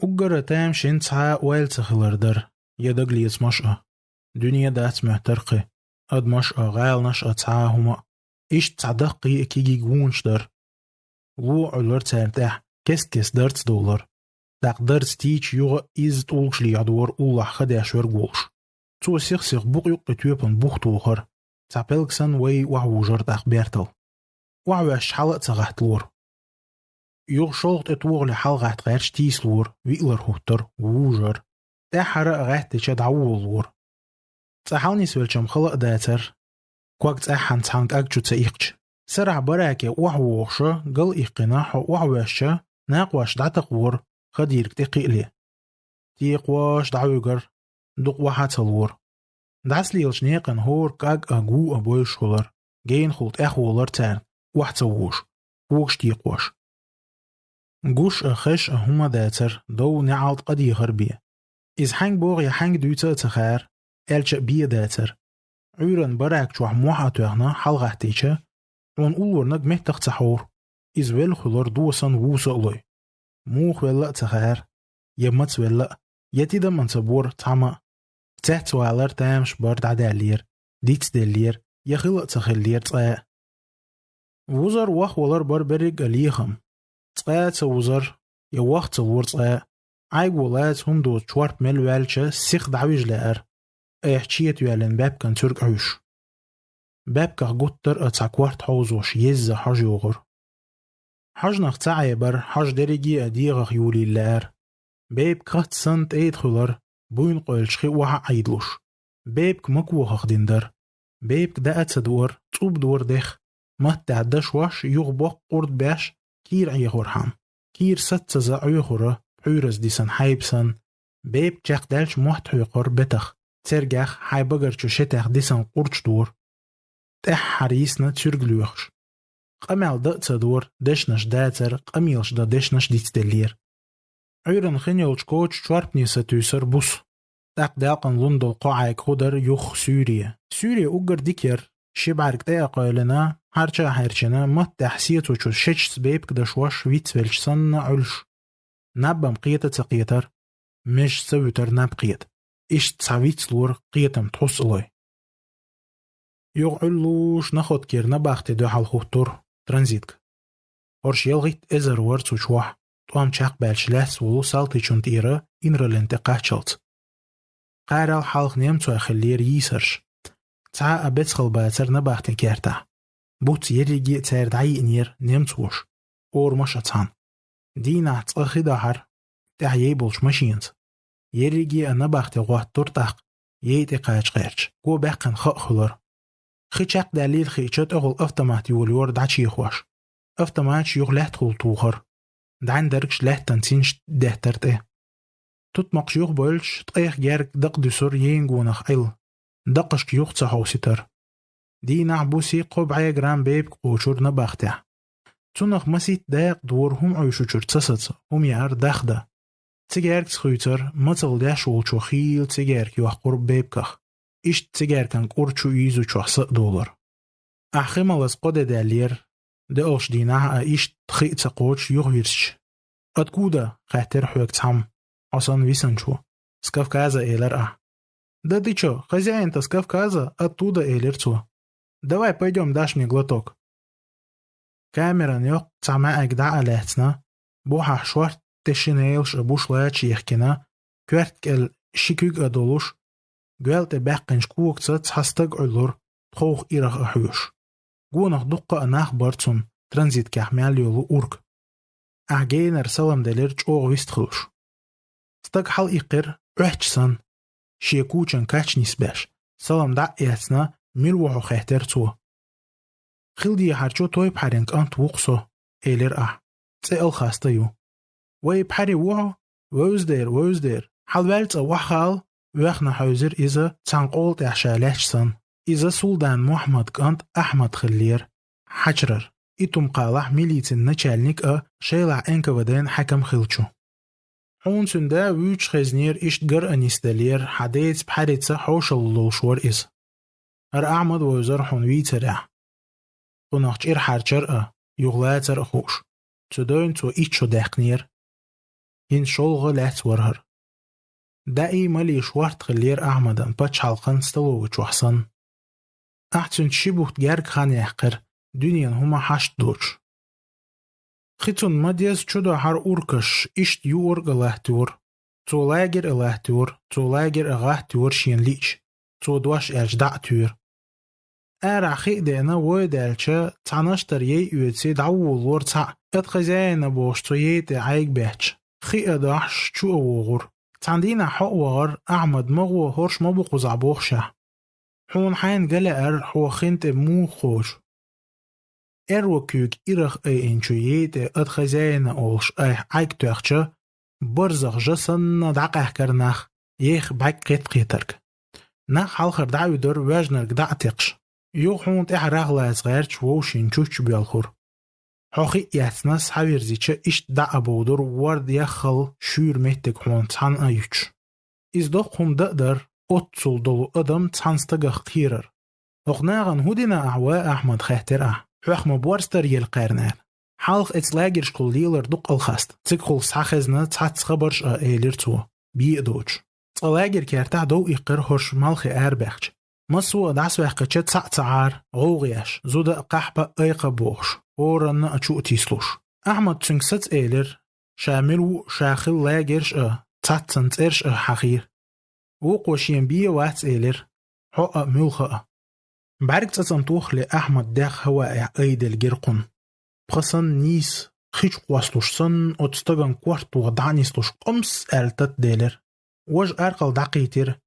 أجر تام شنتها ويلتخلردر يدقليت مشأة دنيا دات محترقة أد مشأة غال نشأة تعاهما إيش تعدقي كيجي جونش در وو علور تارتاح كس درت دولار تقدر تيج يوغ إز تولش ليادور أولا خدع شور جولش تو سيخ بوق يوق تيوبن بوخ توخر تعبلكسن وي وحوجر تخبيرتل وعواش حلق تغحتلور يوغ شولت اتوغ لحال غحت غيرش تيسلور ويقلر هوتر ووجر تحرق غحت تشد عوولور تحالني سوالشم خلق داتر كواك تحان تحانك أكجو تايقج سرع براكي وحوغشا قل إيقناح وحواشا ناقواش دعتقور خديرك تقيقلي تيقواش دعوغر دوق وحاتلور دعس ليلش نيقن هور كاق أقو أبوي شولر جين خلط أخولر تان وحتووش ووش تيقواش جوش أخش هما داتر دو نعالت قدي غربية إز حنگ بوغ يا حنگ دوتا تخير ألش بيه داتر عيرن براك جوح موحا توغنا حلغة تيچه ون أولور نگ مهتق تحور إز ويل خلور دوسان ووسا أولي موخ ويلا تخير يمت ويلا يتيدا من تبور تاما تحت والر تامش برد عدالير ديت دالير يخلق تخلير تايا ووزر وخ ولر بربرق أليخم تايا توزر يوخ تلور تايا عايق ولات هم دو تشوارب مل والشا سيخ دعويج لأر ايحشيت يالن بابكن ترك عيش بابكه قطر اتساكوارت حوزوش يز حاج يوغر حاج نختعي بر حاج دريجي أديغ يولي اللار بابكه تسنت ايد خلر بوين قولشخي وحا عيدلوش بابك مكوخ خدندر بابك دا اتسدور تصوب دور دخ ما تعدش واش يغبق قرد باش كير عيغور حام كير ست سزا عيغوره حيرز ديسن حيبسن باب جاق دالش محت حيقر بتخ ترجخ حيبقر چو شتخ ديسن قرچ دور تح حريسنا تشرگلوخش قمال دا تدور دشنش داتر قميلش دا دشنش ديت دلير عيرن خنيولش كوچ چواربني ستوسر بوس تاق دالقن لندل قاعيك خودر يوخ سوريا أقر ديكير شبعرك دا قايلنا هرچنا مت تحسيتو چو شچ سبيبك دشواش ويتسولشسن علش نبم قيتة تقيتر مش سويتر نبقيت إيش تساويت لور قيتم تحس إلي يغعلوش ناخد كير نباختي دو حال خوتور ترانزيتك هرش يلغيت إزر ورد وشوح طوام چاق بالش لحس ولو سالتي چونت إيرا إنرا لنتقاه چلت قارال حالق نيمتو أخلير يسرش تعا أبتخل باتر نباختي كيرتا بوت يريجي تاردعي إنير نيمتوش أور مشاتان دينا تأخي داهر تحيي بولش ماشينت يريجي نباختي غوات تورتاق ييتي قايش قيرش قو باقن خلر خيشاق دليل خيشات أغل أفتمات يوليور دعشي يخواش أفتمات يوغ لحت خل توخر دعن دركش لحت تنسينش دهترت إيه تطمق يوغ بولش تقيخ جارك دق دسور ينغونخ إل دقش يوغ تسحوسيتر دي نعبوسي قب عي جرام بيبك قوشور نباختح تونخ مسيت داق دورهم عيشوشور تسست هم يار داخده تجارك تخيتر مطل داش ولشو خيل تجارك يوح قرب بيبكخ إيش تجاركن قرشو يزو $6 أخي مالس قد دالير دقلش ديناها إيش تخيط تقوش يغويرش أتكودا خاطر حوك تحم أصان ويسنشو سكاف كازا إيلر Да ты чё, хозяин-то с Кавказа, оттуда Эйлерцу. Давай пойдем, дашь мне глоток. Камеран ёк цама أجدع لهتنا بوحة شوارت تشينيلش أبوش لايتش يحكينا كوارت كال شيكوك أدولوش قالت باقنش كوك تسات حستق علور تخوخ إيرخ أحيوش قونخ دقة أناخ بارتسون ترانزيت كحمال يولو أورك أحجين أرسلم دليرج أوغ ويستخلوش ستق حال إيقر أحجسان شيكوچن كاچ نسباش سلام دع إيهتنا ميلوحو خيهتر تو خلدي هرچو توي بحرينك أنت وقصو إيلر تسأل خاستيو وي بحري وحو ووزدير حالوالت وحال ويخنا حوزر إذا تنقول تحشاليش سن إذا سلطان محمد كانت أحمد خلير حجرر إتم قالح ميليتن نچالنك شيلع إنك ودين حكم خلچو حون سندا ويوش خزنير إشتقر أنيستالير حديث بحريتسا حوش اللوشور إز هر أعمد ويزار حون ويترع قناقش حرچر يغلاتر أخوش تدوين تو إيشو داقنير ين شولغ لات ورهر دائي مالي شوارت خلير أحمدان باتش حلقان ستلوغ وحسن أحتن شبوت جارك خان يحقر دنيا هما حشت دوش خيتون مديز چودو هر أوركش إشت يورغ لهتور تو لاجر لهتور تو لاجر أغاهتور شين ليش تو دواش أجدعتور عخي دينا ويدالچا تعناشتر يوتسي دعو لور تع اتخزينا بوشتو يتي عيق بيتش خي اداحش چو اوغور تاندينا حق وغر احمد مغو هورش مبو قزعبوخشه حون حين جلا حو خنت مو خوش وكيوك إرخ انچو يتي اتخزينا اوش عيق توخچا برزخ جسن دعقه كرنخ يخ باك قيترك نخ حالخر دعوي دور واجنرك دعتقش يوخونت احراغ صغيرش ووشين چوچ بيالخور حقي ياتناس حويرزيچه إشت دع بودر ورد يخل شور مهتك حون تان ايوچ ازدوخهم دقدر اتسول دولو ادم تانستغخ خيرر اغناغن هودينا اعواء احمد خيهتر حوخ مبورستر يلقارنان حالخ اتلاغيرش كل ليلر دوق الخاست تكخل ساخزنا تحت خبرش ايلر تو بيئدوچ تلاغير كارتا دو اقر هرش مالخي اربخش مسو دعس وحقچه تعار غوغياش زودا قحبة ايقا بوخش ورن اچو تيسلوش احمد تنكست ايلر شامل شاخل لاغيرش تاتنت ارش حقير وقوشين بيه وات ايلر حق ملخ بارك تتنطوخ لأحمد داخ هوا ايدل جرقن بخصن نيس خيش قواسلوش سن اتستغن كوارت وغدعنيسلوش قمس التت ديلر وج ارقل دقيتر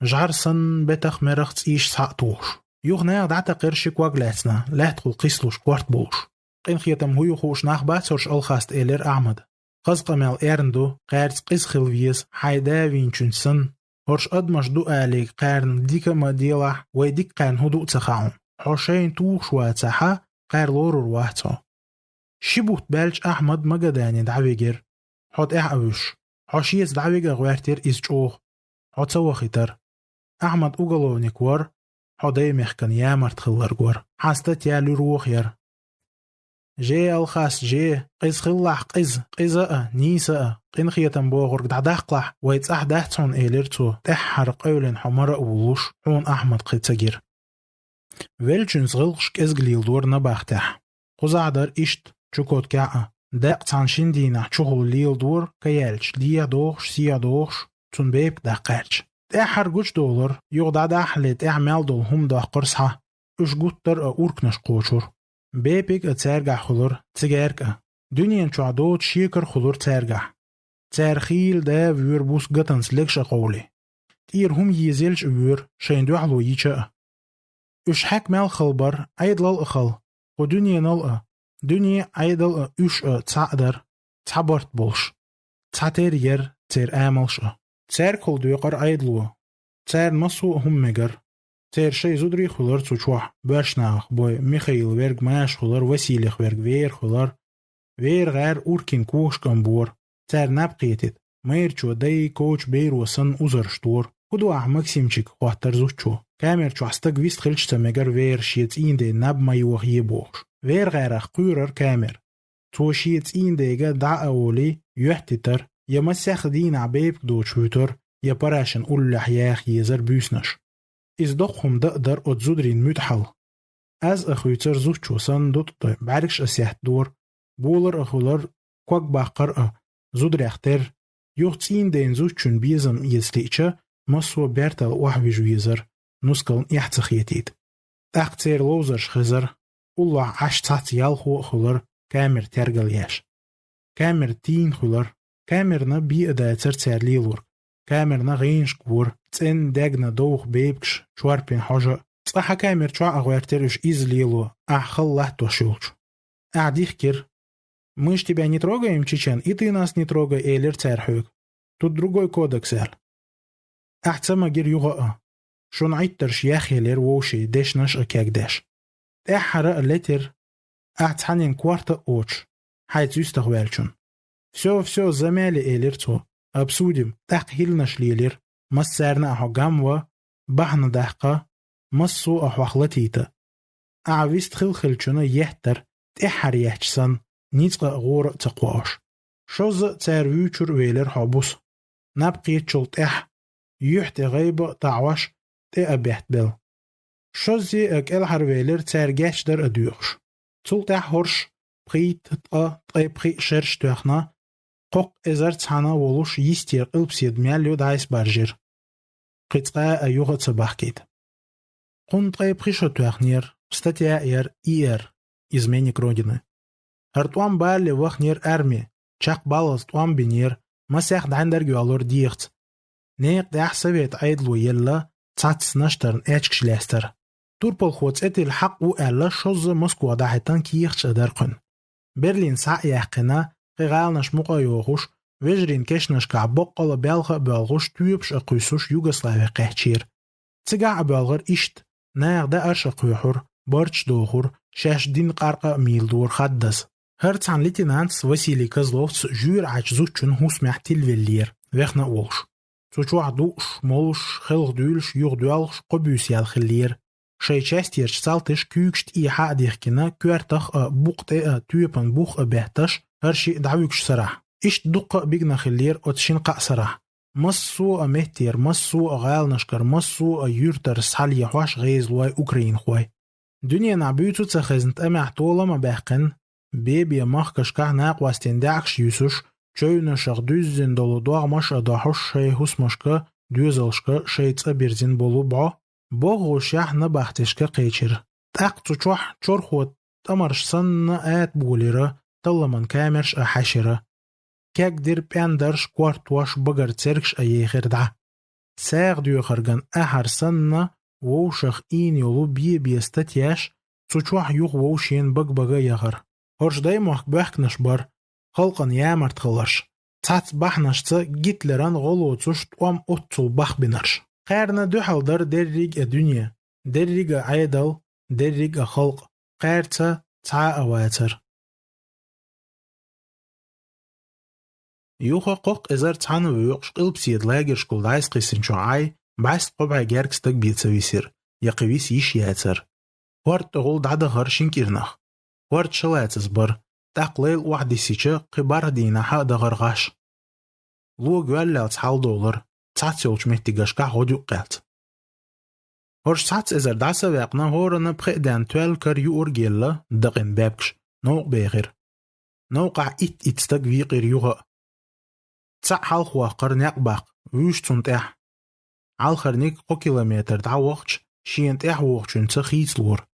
جارسن بتخ مرخت إيش ساعتوش يغنى دعتا قرشي كواغلاتنا لا تقول قيسلوش كوارت بوش قين خيتم هو يخوش ناخ باتسورش الخاست إيلر أحمد خزق مال إيرندو قارت قيس خلويز حيدا وينچونسن هرش أدمش دو آلي قارن ديكا مديلح ويديك قارن هدو تخاهم حوشين توش واتساحا قار لورور واحتا شبوت بالج أحمد مقداني دعويجر حوت أوش حوشيز دعويجر غوارتر إزجوه حوت سوخيتر أحمد أوغلونيك ور حداي مخكن يامرت خلر ور حستت يالي روح ير جي الخاس جي قيز خلح قيزة نيسة قين خيتن بوغر دعداقلح ويتسح دهتون إيلرتو تحر قولن حمر أولوش حون أحمد قيتسجير ويلچن غلقش كزغليل دور نباختح قزعدر إشت چوكوت كاعة داق تانشين دينا چوهل ليل دور كيالش ليا دوخش سيا دوخش تون بيب داقارش تحر جوش دولار يغدع دحلت اعمال دول هم دا قرصها اش جوتر اوركنش قوشور بيبك اتسارجع خلور تسجارك دنيا چعدود شيكر خلور تسارجع تارخيل دا وير بوس جتنس لكش قولي تير هم يزيلش وير شين دوحلو ييشا اش حك مال خلبر ايدل اخل ودنيا نل دنيا ايدل اش تعدر تعبرت بولش تعتير ير تير املش تار كل دوقر ايدلو تار مسو هم مجر تار شي زودري خلر تشوح باشناخ بوي ميخائيل ويرج ماش خلر وسيلخ ويرج وير خلر وير غير اوركين كوش كمبور تار نبقيتت ميرچو داي كوچ بير وسن اوزرشتور خدو ماكسيمچيك خواتر زوچو كاميرچو استق ويست خلچ تمجر وير شيت اينده نب مايوخ يبوخ وير غير قورر كامير تو شيت اينده دع اولي يحتتر يمسخ دين عبيب دو شوتر يبراشن قول لحياخ يزر بيسنش إز دقهم دقدر اتزودرين متحل از اخويتر زوچو سن دوت بعركش اسيحت دور بولر اخولر كوك باقر زودر اختر يوغتين دين زوچون بيزم يستيچه مسو بيرتل وحويج ويزر نسكلن يحتخيتيد اختير لوزرش خزر الله عش تحت يالخو اخولر كامر ترقل ياش كامر تين خولر كامرنا بي اداتر تسرليلور كامرنا غينش كور تن داغنا دوخ بيبكش شواربين حاجة صح كامر شو اغوارترش излило ахалла тошулч адих кир мы ж тебя не трогаем чечен и ты нас не трогай элер церхуг тут другой кодекс эл ахцама гир юга шон айттарш яхелер воши дешнаш акагдаш эхара летер ахцанин кварта оч хайцюстагвелчун все замяли элерцо обсудим тахил наш лилер مسارنا حجام بحنا دحقة مصو أحوخلتيتا أعويست خلخلچونا يحتر تحر يحجسن نيتقى غور تقواش شوز تار ويتشر ويلر حبوس نبقي تشلت يحت غيب تعوش تأبيحت بل شوزي اك الحر ويلر تار جاش در ادوخش تلت هرش بقيت بقي شرش تخنا قوق ازر تحنا ولوش يستير قلبسيد مياليو دايس بارجر قيتقا ايوغ تباحكيد قون بقيشو تخنير статья ИР «Изменник Родины». Хартуам бали вахнир армии, чак балас туам бинир, масях дандер гюалор дихт. Неек дах совет айдлу елла, цац наштерн эчкшлестер. Турпол хоц этил حق و ألا شوز مسكو داحتان كيخش أدرقن. برلين ساق يحقنا غيغالنش مقايوغوش وجرين كشنش كعبقل بيالغ بيالغوش تيوبش أقويسوش يوغسلاوي قهتشير. تيقع بيالغر إشت ناغ دا أرش أقويحور برش دوخور شاش دين قارقة ميل دور خدس. هرتسان ليتنانتس واسيلي كزلوفس جور عجزوچن هوس محتل فيلير ويخنا أولش. تشوع دوش مولش خلق دولش يوغ دوالش قبوس يالخلير. شاي چاستيرش سالتش كيوكشت إيحاء ديخكنا كوارتخ بوقت تيوبن بوخ بيهتش هرشي دعوكش سراح. إشت دق بيغنا خلير أتشين قا سراح. مصو مهتير مصو غال نشكر مصو يورتر سحال يحواش غيز لواي أوكرين خواي. دنيا نعبيوتو تخزنت أمع طولة ما بحقن بيبي مخ كشكح ناق واستندعكش يسوش چوي نشغ دوزن دولو دوغ مش أداحوش شاي هوس مشكا دوزلشكا شاي تأبيرزين بولو با بوغو شاح نباختشكا قيچر تاق تشوح چورخوت تمرش سن آت بوليرا طلمن كامرش أحاشرة كاك دير بياندرش كوارت واش بغر تسركش أيخر دع ساق ديو خرگن أحر سن ووشخ إين يولو بيستتياش تشوح يوغ ووشين بغ يغر هرش داي موحك بحكنش بار خلقن يامرت خلرش تات بحنش تا جيتلران غلو تشت وام أتل بح بنرش خيرنا دو حلدر دريق الدنيا دريق عيدل دريق خلق خيرتا تا أواتر يوخا قوق إزار تانا ويوقش قلب سيد لاغر شكول دايس قيسن شعاي باست قبع جاركستك بيتسويسير يقويس يشياتر وارد تغول دعدا غرشين كيرنخ وارد شلاتز بر تقليل واحد سيچه قبار دينا حق دغرغاش لو جوال $10 تاتيولش مهتيگاش كا غوديو قالت هورش تات ازر داسا واقنا هورنا بخيدان توال كر يور جيلا دقن بابكش نوق بيغير نوقع اتستق ويقير يوغا تسع حال خواقر ناق باق ويش تنتح عال خرنيك قو كيلومتر دع وقتش شينتح وقتشن تخيص لور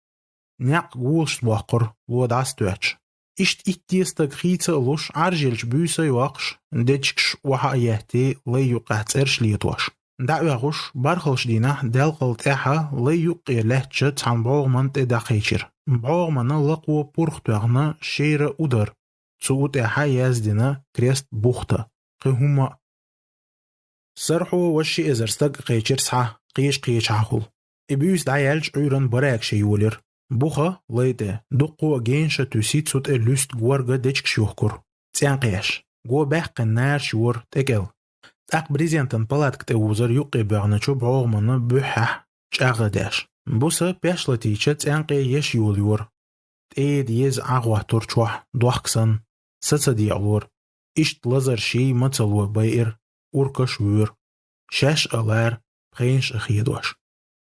ناق غولش واقر لو داس تواتش إشت إتيستق خيطة لوش عرجلش بيسا يواقش ندجكش وحا يهتي لي يقعت إرش ليتواش دعوة غوش بارخلش دينا دالقلت إحا لي يقير لهتشت عن بعوغمان تدقيشر بعوغمان لقوة بورختوغنا شير أدر تسوط إحا يازدنا كريست بوختا قيهما سرحو وشي إزرستق قيشر سحا قيش عخول إبيوس دعيالش عيران براك شيولر بوخا ليته دقو جينشا تسيت صوت اللوست جوارجا ديشك شوخكر تيان قياش جو باق النار شور تقل تاق بريزيانتن بلاتك تأوزر يقي بغنچو بعوغمنا بوحح شاغ داش بوسا بيشلتيشا تيان قياش يوليور تايد يز عغوه تورچوح دوحكسن ستsa ديعلور إشت لزر شي متسلو باير أوركش وور شاش ألار بخينش أخيدوش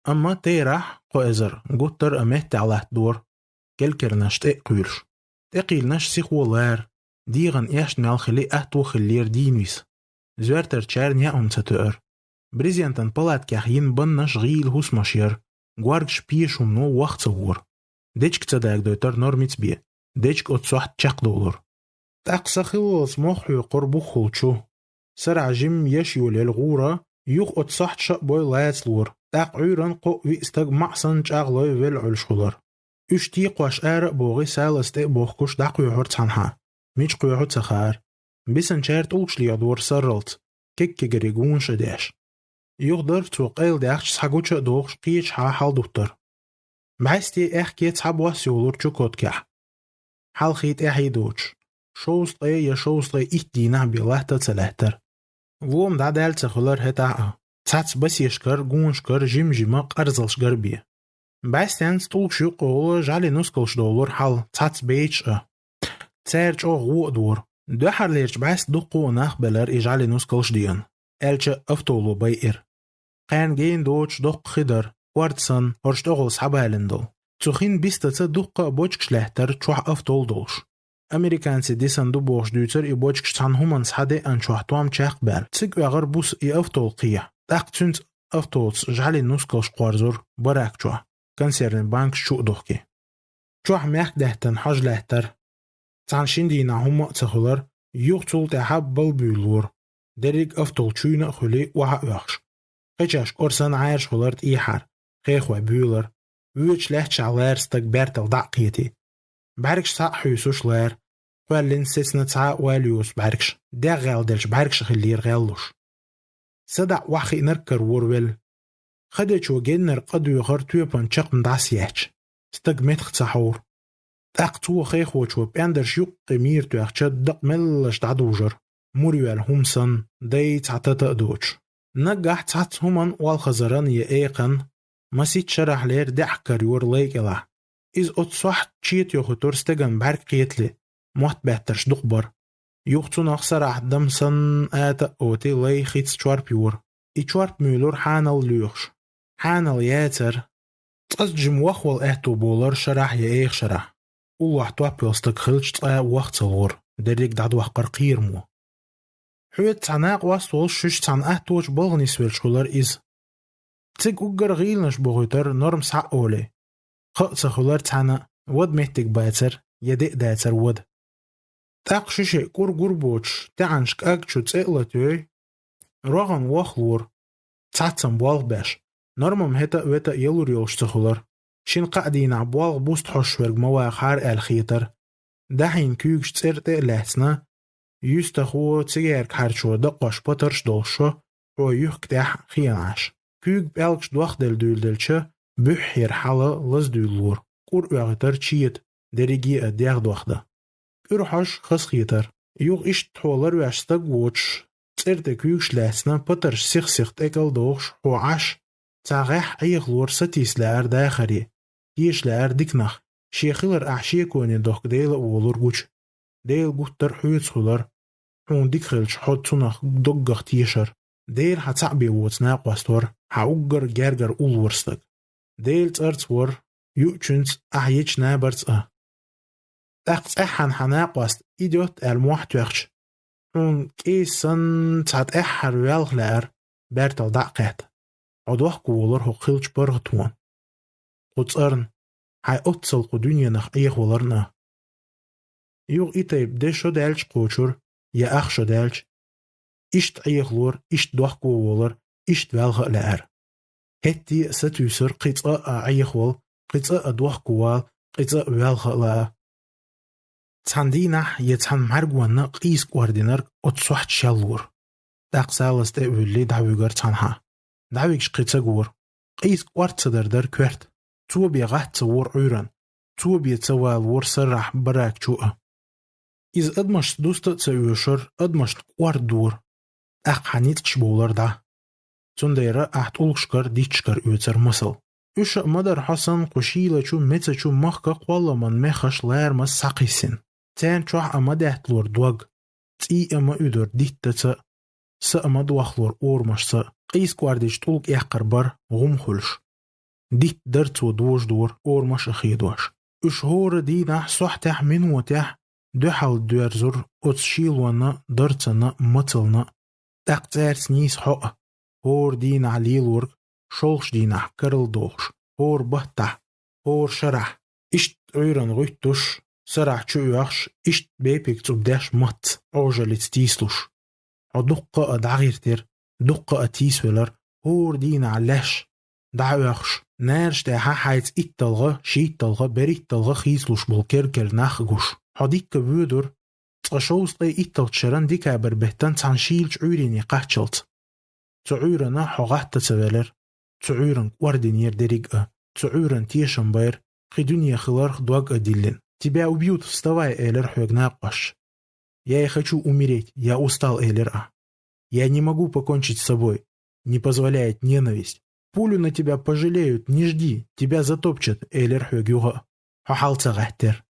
أما تيرح قو إزر قطر أمهت على دور كالكرناش تقيلش تقيلناش سيخولار ديغن إيش نالخلي أهتو خلير دينويس زوارتر چار نيا أمتتور بريزيانتن بلات كاحين بنش غيل هوس ماشير غوارغش بيشم نو وقت صور ديشك تداك دوتر نورميت بيه ديشك أتصوحت $1 تاقسا خلوص موخي قربو خلچو سرع جيم يشيول الغورة يوغ أتصحت شقبوي لايت لور تاق عيران قو ويستاق معصن جاغلوي ويلعول شغلر اشتيق واش آرق بوغي سالستيق بوخكوش داق يوحور تانها ميج قيوحو تخار بيسن شارت أولش ليادور سرلت كيك جريقون شداش يقدر توقيل داقش سحقوش دوغش قيش حال دوتر بعيستي احكي تحب واسيولور چوكوت كح حال خيت احي دوش شوست يا شوست إتدينا بيلاهتا تلاتر ووم دا دال تخلر هتا تاتس بسيشكر گونشكر جيما قرزلشكر بيه باستان ستولشو قول جالي نسكلش $1 حال تاتس بيتش تسارج غو دور دحر ليرش بعس دقو ناخ بلر إجعل نسكلش ديان ألش أفتولو باير قان جين دوتش دق خدر وارتسن هرشتغل صحبالندو تخين بيستة دقة بوچكش لحتر تشوح أفتول دوش أمريكانسي ديسان دو بوش دوتر إي بوچكش تان همان صحدي أن شوح توام چاق بال تسيق وغر بوس إي أفتول قيح تاق تنت أفتولس جعل نسكلش قوارزور براك چوح كانسيرن بانك شوق دوخكي چوح ميخ دهتن حاج لحتر تان شندينا هما تخلر يوغتول تحب بالبيلور دريق أفتول چوينة خلي وحا وخش قيچاش أرسان عايرش خلرت إيحار خيخوا بيولر ويوش لحتش علارستك بارتل دعقيتي بعركش ساق حيوسوش لار فالين سيسنا تسعا واليوس بعركش دا غالدلش بعركش خلير غالوش صدع وحي نركر ورويل خدش وجنر قدو يغر تويبان چق مدعس يحش ستق متخ تسحور تاق تو خيخوش وباندرش يوق مير تويخش دق ملش دعدوجر موريوال همسن داي تعتتا دوش نجح تعت همان والخزران يأيقن مسيت شرح لير دحكر يور ليك إلا إز أتصوح تشيت يوخطور ستغن بارك قيتلي موحت بحترش دقبر يوختو نخسر عدم سن آتا أوتي لي خيتس چوارب يور إي چوارب ميلور حانل ليوخش حانل ياتر تقجم وخوال اهتو بولر شرح يأيق شرح والله توابيل ستقخلش تقا وقت الغور دريك دعد وحقر قيرمو حويت تعناق واستول شش تعن اهتوش بلغني سويل شولر إز تيك أجر غيلنش بغيتر نرم سحق أولي خقص خلار تانا ود مهتك باتر يدق داتر ود تاق ششي كور قربوش تعنشك أكشو تسئلتوي رغن وخلور تاتسن بوالغ باش نرمم هتا ويتا يلور يلش تخلار شين قاعدين عبوالغ بوست حشورج مواخار الخيتر دحين كيوكش تسيرتي لحسنا يستخو تسيرك هارشو دقاش بطرش دولشو ويوك تاح خياناش كيوك بالكش دوخ دلچه بحير حالا لزدولور قور اغتر چيت دريجي اديغ دوخده ارحاش خس خيتر يوغ اش تحولر واشتاق ووش تسيرتي كيوكش لحسنا بطرش سيخ تاكل دوخش وعاش تاغيح ايغلور ستيس لار داخري يش لار ديكنخ شيخيلر احشي كوني دوخ ديل اولور گوچ ديل گوتر حويت خولر حون ديكخلش حود تونخ دوغخ تيشر ديل هتعبي ووتناق واستور هاوجر جرجر اولورستك ديل ترتور يوچنت احيچ نابرت تاقت احن حناق واست ايديوت الموح توخش حون كيسن تات احر ويالغ لار بارتل دعقات عدوح قولر هو خلش برغتوان قدسرن هاي اتسل قدونيا نخ ايخ ولرنا يوغ ايتايب دي شو دالش قوچور يا اخ شو دالش اشت ايخلور اشت دوح قولر اشت والغ لار هتي ستيسر قيطا ايخول قيطا دوح قوال قيطا والغ لار تاندينا يتان مرغوانا قيس قواردينر اتسوحت شالور داقسالست اولي دعويگر تانها دعويگش قيطا قور قيس قوارد صدردر كورت تو بيغاه تصور عيران تو بيتسوال ور سرح براك چوء إز أدمشت دوست تسويشر أدمشت قوارد دور أق حنيتكش بولر دا تنديرا أحت أولشكر ديتشكر يوتر مسل إش مدر حسن قشيلة چو ميتا چو مخكا قوالا من مخش لار مس ساقيسين تان چوح أما دهت لور دوغ تي أما يدر ديت تتا سا أما دوخلور أورمش سا قيس قوارديش طولك إحقر بر غم خلش ديت درت ودوش دور أورمش أخيدوش إش هور دي نح صحتح من وتح دوحل دوارزور أتشيلوانا درتنا مطلنا تقتار سنيس حق هور دين عليلورك شولش دينح كرل دوش هور بحتح هور شرح اشت عيران غيتوش سرح چو يخش اشت بيبك تبداش مط عجلت تيسلوش عدقة دعغيرتر دقة تيسولر هور دين علاش دعوخش نارش تاها حيث اتلغة شيتلغة بريتلغة خيسلوش بالكركر ناخجوش حديك كبودر تشوز طي اتل تشرن ديكا بربهتن تنشيلش عيريني قحشلت تعيرنا حغحت تسوالر تعيرن وردنير دريقة تعيرن تيشن باير خدوني خلار خدواق أدلين تبع وبيوت вставай эйлер حوغ нақаш. Я и хочу умереть, я устал эйлер. Я не могу покончить с собой, не позволяет ненависть. Пулю на тебя пожалеют, не жди, тебя затопчат эйлер حوغ юга. ححال تغحتر.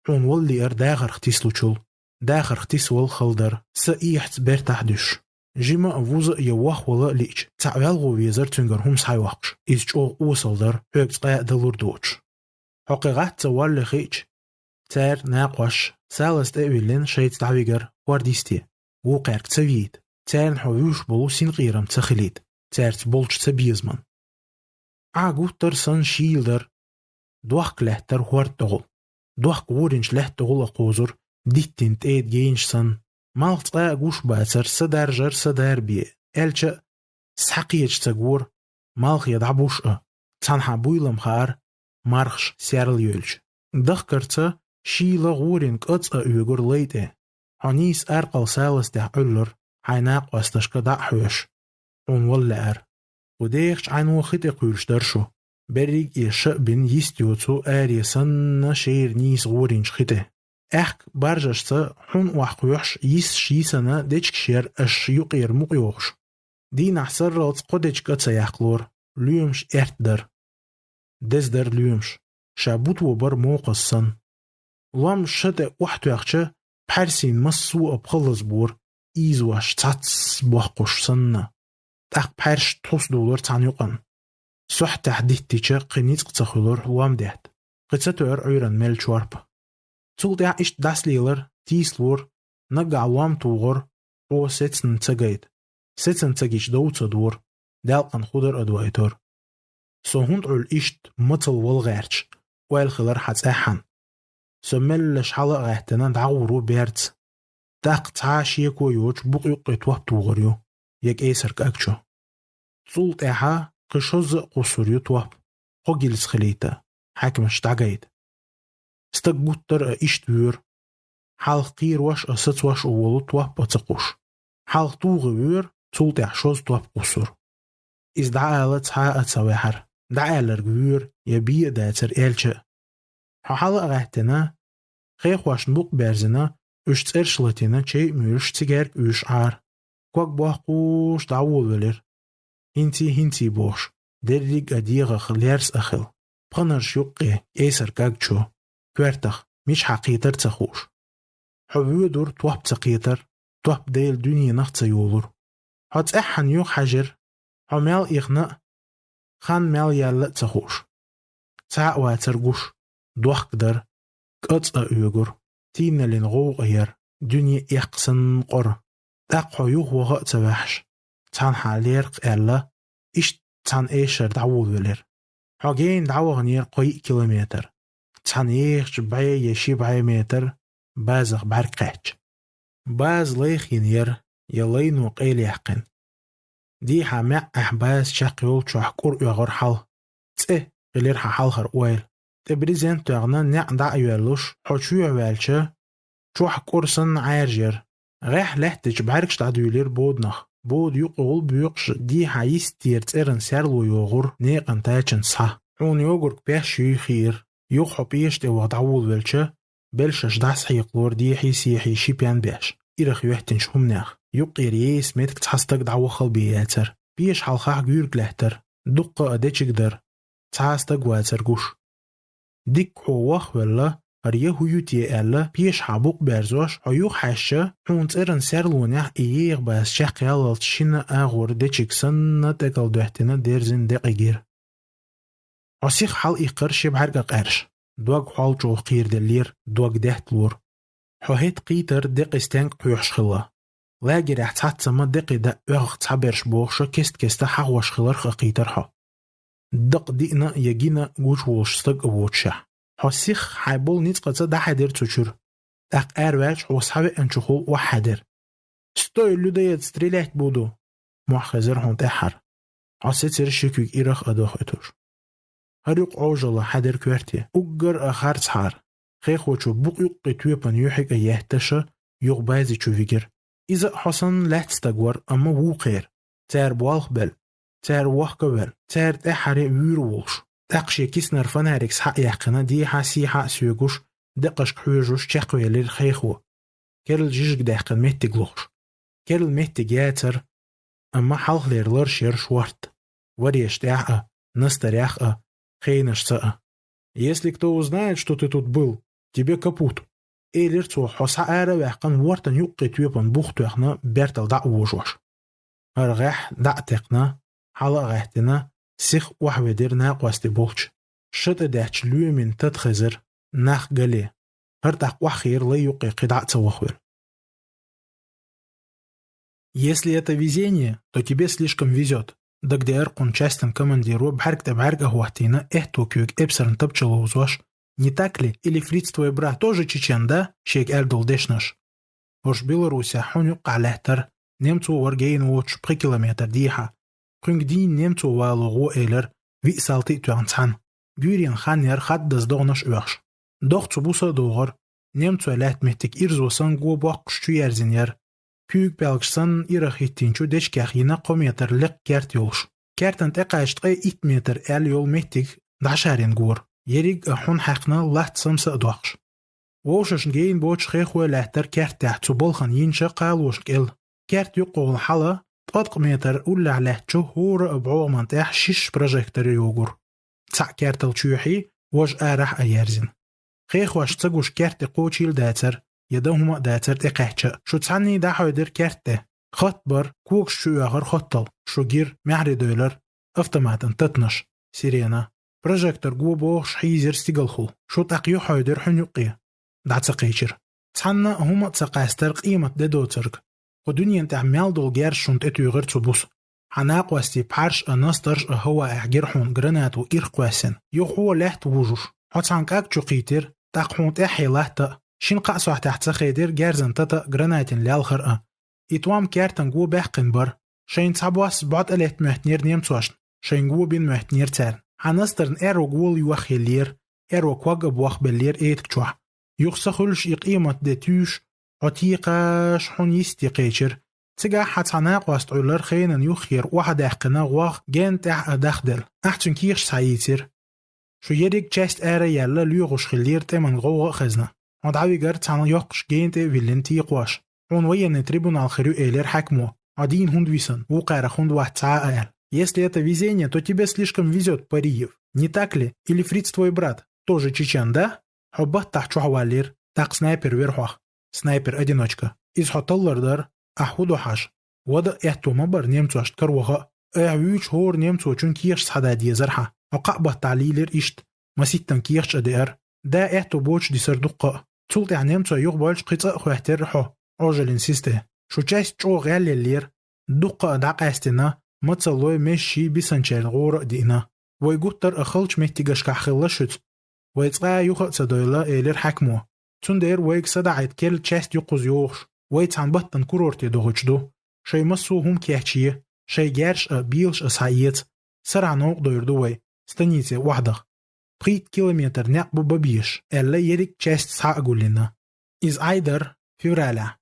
حون واللي ارداغر اختيسلو چول. داخر اختيس والخلدر سئيحت بيرتاحدش جيما ووز يوخ ولا ليش تعويل ويزر تنجرهم سايوخش إزجو وصلدر هيك تقايا دلور دوش حقيقات توال لخيش تار ناقوش سالست إبلين شيت تعويجر وارديستي وقارك تسويد تار نحويوش بلو سين غيرم تخليد تار تبولش تبيزمن عاقو ترسن شيلدر دوخ لهتر هورت دغل دوخ ورنش لهت دغل أقوزر ديتين تأيد جينش سن مالت قاقوش باتر سدارجر سدار بيه ألش سحقيج تقور مالخ يدعبوش تنحا بويلم خار مارخش سيارل يولش دخكرت شيلا غورين قطع يقور ليته حنيس أرقل سالس ده أولر حيناق واستشك دعحوش ولا وديخش عن وخيت يقولش درشو بريق يشق بين يستيوتو آري سن شير نيس غورين شخيته احك برجشت حون وحقوش يس شيسنا ديشك شير اش يقير مقيوش دي نحسر رات قدش قطع يحقلور ليومش ارتدر دزدر ليومش شابوت وبر موقصن لام شد وحتو يخش بحرسين مسو بخلص بور إيزواش تاتس بوحقوش سنة تاق بحرش توس دولار تانيوقن سوح تحديد تيجا قنيت قتخلور وام دهت قتتور عيران ميل شوارب تول دع إشت داس ليلر تيسلور نقع وام توغر او ستن تغيد ستن تغيش دو تدور دالقن خودر أدوائتور سو هند عول إشت مطل والغيرش ويل خلر حتى أحن سمل لشحالة غيهتنا دعورو بيرت تاق تعاشيكو يوش بوق يقيت وقت توغريو يك ايسر كاكشو تول تاها قشوز قصوريو تواب قوغيلس خليتا حاكمش تعقيد استقبوتر إشت وير حالق قير واش أست واش أولو تواب بتقوش حالق توغ وير تول تاح شوز تواب قصور إز دعالت ها أتسواحر دعالر وير يبي داتر إلشة حالق غاهتنا خيخ واش نبوق بارزنا اشت إرشلتنا چي ميرش تيجارك ويش عار كوك بوحقوش دعول ولر هنتي بوش دريق أديغ خليرس أخل بغنرش يقي إيسر كاكشو كوارتخ مش حقيتر تخوش حبيو دور توحب تقيتر توحب ديل دنيا نخت يولر حت أحن يو حجر حمال إغناء خان مال يالا تخوش تاع واترقوش دوح قدر قطع يوغر تين لنغو غير دنيا يقسن قر تاق حيوه وغاء تباحش تان حاليرق ألا إش تان إيشر دعوه ولر حاجين دعوه غنير قوي كيلومتر تان إيش بعي يشي بعي متر بازغ برقاتش باز ليخ ينير يلين وقيل يحقن دي حمع أحباز شاقيول شحقور يغر حال تسه غلير حال خر ويل تبريزين تغنى نع دع يولوش حوشو يوالشه شحقور سن عارجر غيح لحتج بعركش تعديولير بودنخ بود يقول بيقش دي حيس تيرت إرن سارلو يوغر نيقن تاچن صح حون يوغرك بيش يخير يوخو بيش دي وضعول بلشه بلشش دعس حيقلور دي حيسي شي بيان بيش إرخ يوحتنش هم ناخ يقير يس ميتك تحستك دعوة خلبياتر بيش حالخاح جورك لحتر دقة أديتش قدر تحستك واتر قوش ديك هو وخ ولا أريه يوتي ألا بيش حبوق برزوش عيوخ حشة حونت إرن سارلونيح إيغ باس شاق يالالت شينا آغور ديشيك سنة تقل دوحتنا ديرزين دقيقير عصيخ حال إيقر شب حرق قرش دوغ حال جو قير دلير دوغ دهت لور حوهيت قيتر دق استنق حيوش خلا لاجي رح تحتسما دقي دا أغق تعبرش بوخشة كست حغوش خلرخ قيتر حا دق دينا يجينا جوش وشستق أبوتشح حسيخ حيبول نيت قصة دا حدر تشور اق ارواج وصحاب انشخول وحدر ستوي اللو دايت ستريلات بودو محخزر هون تحر عصيت سير شكوك إيرخ أدوخ اتوش هريق عوجل حدر كوارتي اقر اخار تحار خيخ وچو بوق يقي تويبان يوحيق يهتشا يوغ بازي چو فيجر إذا حسن لا تستقور أما وو قير تار بوالخ بل تار وحق بل تار تحري ويروش تاقشي كيس نرفان هاريكس حق يحقنا دي حاسي حق سيوغوش دقش حوجوش تشاقوي لير خيخو كيرل جيجك داقن مهتقلوش كيرل مهتقياتر أما حالخ لير لر شير شوارت وريش تاقا نسترяха خейнешься. Если кто узнает, что ты тут был, тебе капут. إيلر تو حسا آرا وحقن ورطن يقي تيوبن بوختوخنا بيرتل دع ووشوش هرغح دع تقنا حالا غحتنا سيخ وحويدر ناقواستي بولش شط دهش لوي من تتخزر ناخ غلي هرتاق وحخير لا يقي قدع تسوخور. Если это везение, то тебе слишком везет. Да где эркун частен командиру бхарк-табарга хуахтина эхту кюк эпсерн топчело узваш. Не так ли? Или Фриц твой брат тоже чечен, да? Шейк эрдул дешнаш. Ош Беларуся хуню калехтер, немцу варгейн уоч 3 километр диха. Кунгдин немцу валугу эйлер, ви салти туанцхан. Гюрин ханер хат даздогнаш уахш. Дох цубуса доғыр, немцу ләт мехтик ирзусан гу бақшчу ерзинер. Пюк белгсан ирахиттинчу дешкахина кометрлик керт юлш. Кертен текаштqi 1 метр эл юл мехтик дашарин гур. Ериг хун хақна лахт самса адвахш. Вошш гейн боч хехуе лахтер керт тахцу болхан йинша қалуш кел. Керт юқол хала 3 метр уlla лахчу хур абу منطح 6 прожектор югур. Ца кертл чуйхи вож арах аерзин. خيخوش تسقوش كرت قوشيل داتر يدهما داتر تقحشة شو تسعني دا حويدر كرته خطبر كوكش شو آخر خطل شو جير معري دولار افتماتن تتنش سيرينا بروجيكتور جو بوش حيزر ستيقلخو شو تقيو حويدر حنيقية دا تسقيشر تسعنا هما تسقاستر قيمة دادو ترك ودنيا تعمل دول جير شونت اتيوغر تسوبوس حناق واستي بحرش انسترش هو احجرحون جرناتو إرقواسن يوحو لحت وجوش حتسانكاك تشقيتر تاقحون تحيلهتا شين قاسو تحت خيدر جارزن تتا جرناتين لالخرقة إتوام كارتن جو بحقن بر شين تسابواس بعد أليت مهتنير نيمتواشن شين جو بين مهتنير تارن حنسترن إيرو جول يوخي اللير إيرو كواق بواخ باللير إيتك تشوح يخسخلش إقيمة دتيوش عتيقاش حون يستيقيشر تجا حتعناق واستعولر خينا يخير واحد أحقنا غواخ جان تح أدخدل أحتن كيش سعيتر شو يدك جاست آرا يلا ليغوش خلير تمن غوغ خزنة ودعوي جار تانا يقش جينتي فيلنتي قواش عون وين трибунал خيرو إيلر حكمو один хундвисан وقارا хунд واحد ساعة آل. Если это везение, то тебе слишком везет, Париев. Не так ли? Или Фриц твой брат? Тоже чечен, да? حبات تحت حوالير تاق سنايبر ويرحوخ سنايبر أدينوشكا إذ حطلر دار أحودو حاش ودا إحتو مبر نيمتو أشتكر وغا أعويش هور نيمتو چون كيرش صحدادية زرحة وقعبه تعليلر إشت مسيتن كيرش أدير دا إحتو بوش دي سردقة تولت نيمتو يوغ بالش قيطة خوحتر رحو عجل انسيسته شو چايس چو غالي اللير دقة داق استنا متصلوي مشي بسنچل غور دينا ويقوتر أخلش مهتيقش كحخلشت ويتقا يوخ صدايلا إيلر حكمو تون دير ويك صدعت كل چاست يقوز يوخش ويتعن بطن كورورتي دوغجدو شي مسو هم كيحشيه شي جارش بيلش أسعيت سرع نوق دويردو وي ستانيتي وحدخ 3 كيلومتر نقبو ببيش ألا يريك چاست ساقو لنا إز أيدر فيورالا